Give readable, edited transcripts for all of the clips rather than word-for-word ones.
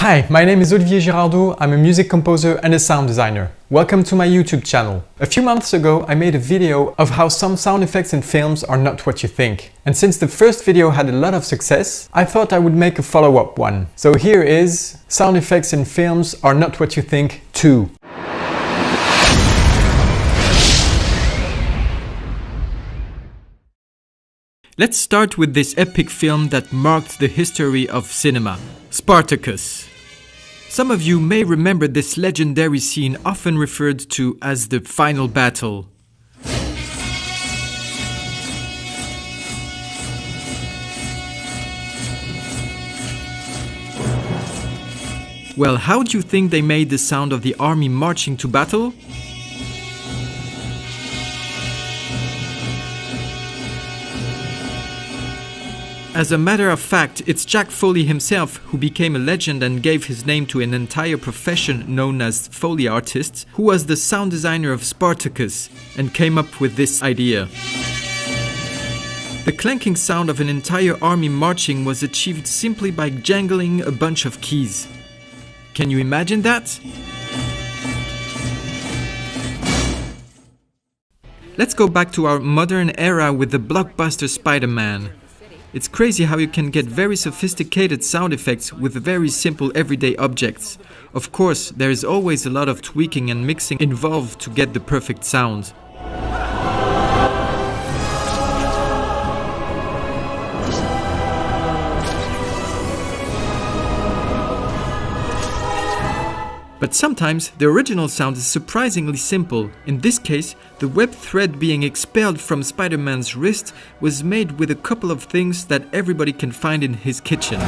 Hi, my name is Olivier Girardot. I'm a music composer and a sound designer. Welcome to my YouTube channel. A few months ago, I made a video of how some sound effects in films are not what you think. And since the first video had a lot of success, I thought I would make a follow-up one. So here is Sound Effects in Films Are Not What You Think 2. Let's start with this epic film that marked the history of cinema, Spartacus. Some of you may remember this legendary scene often referred to as the final battle. Well, how do you think they made the sound of the army marching to battle? As a matter of fact, it's Jack Foley himself who became a legend and gave his name to an entire profession known as Foley artists, who was the sound designer of Spartacus and came up with this idea. The clanking sound of an entire army marching was achieved simply by jangling a bunch of keys. Can you imagine that? Let's go back to our modern era with the blockbuster Spider-Man. It's crazy how you can get very sophisticated sound effects with very simple everyday objects. Of course, there is always a lot of tweaking and mixing involved to get the perfect sound. But sometimes the original sound is surprisingly simple. In this case, the web thread being expelled from Spider-Man's wrist was made with a couple of things that everybody can find in his kitchen.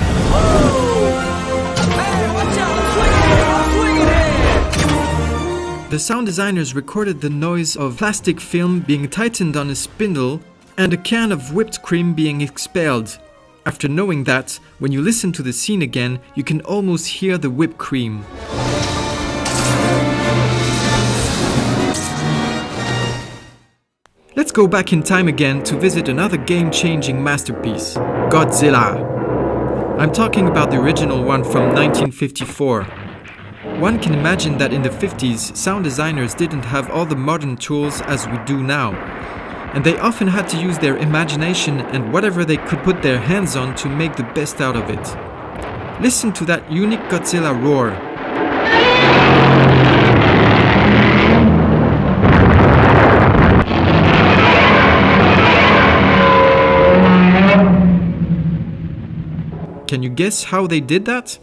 The sound designers recorded the noise of plastic film being tightened on a spindle and a can of whipped cream being expelled. After knowing that, when you listen to the scene again, you can almost hear the whipped cream. Let's go back in time again to visit another game-changing masterpiece, Godzilla. I'm talking about the original one from 1954. One can imagine that in the 50s, sound designers didn't have all the modern tools as we do now, and they often had to use their imagination and whatever they could put their hands on to make the best out of it. Listen to that unique Godzilla roar. Can you guess how they did that?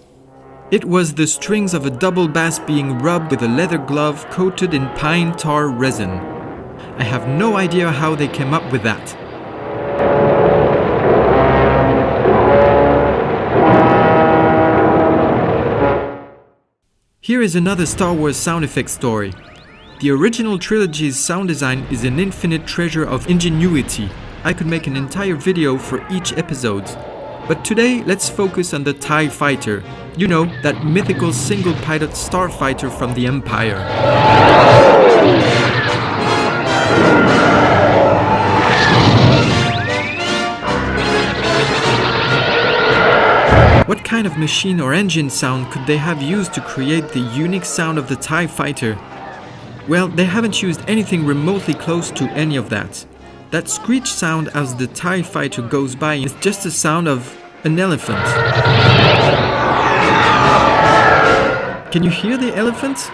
It was the strings of a double bass being rubbed with a leather glove coated in pine tar resin. I have no idea how they came up with that. Here is another Star Wars sound effects story. The original trilogy's sound design is an infinite treasure of ingenuity. I could make an entire video for each episode. But today, let's focus on the TIE Fighter. You know, that mythical single-pilot starfighter from the Empire. What kind of machine or engine sound could they have used to create the unique sound of the TIE Fighter? Well, they haven't used anything remotely close to any of that. That screech sound as the TIE Fighter goes by is just the sound of an elephant. Can you hear the elephant?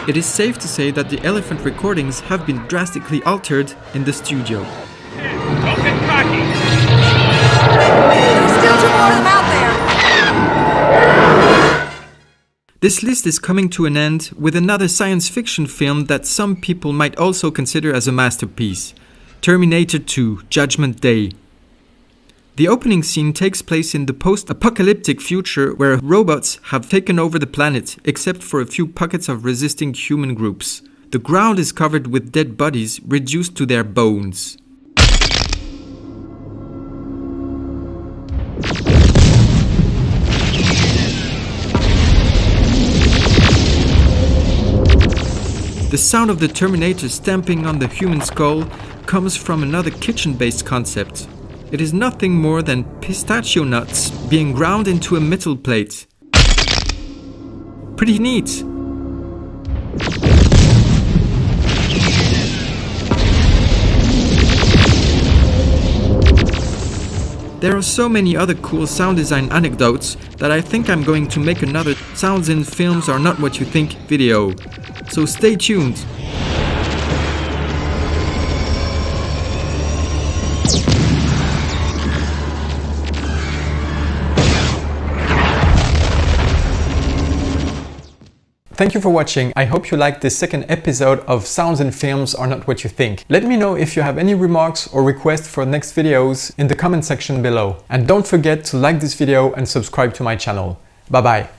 It is safe to say that the elephant recordings have been drastically altered in the studio. Don't get cocky! There's still two more of them out there! This list is coming to an end with another science fiction film that some people might also consider as a masterpiece, Terminator 2: Judgment Day. The opening scene takes place in the post-apocalyptic future where robots have taken over the planet, except for a few pockets of resisting human groups. The ground is covered with dead bodies reduced to their bones. The sound of the Terminator stamping on the human skull comes from another kitchen-based concept. It is nothing more than pistachio nuts being ground into a metal plate. Pretty neat. There are so many other cool sound design anecdotes that I think I'm going to make another Sounds in Films Are Not What You Think video. So stay tuned. Thank you for watching. I hope you liked this second episode of Sounds in Films Are Not What You Think. Let me know if you have any remarks or requests for next videos in the comment section below. And don't forget to like this video and subscribe to my channel. Bye bye.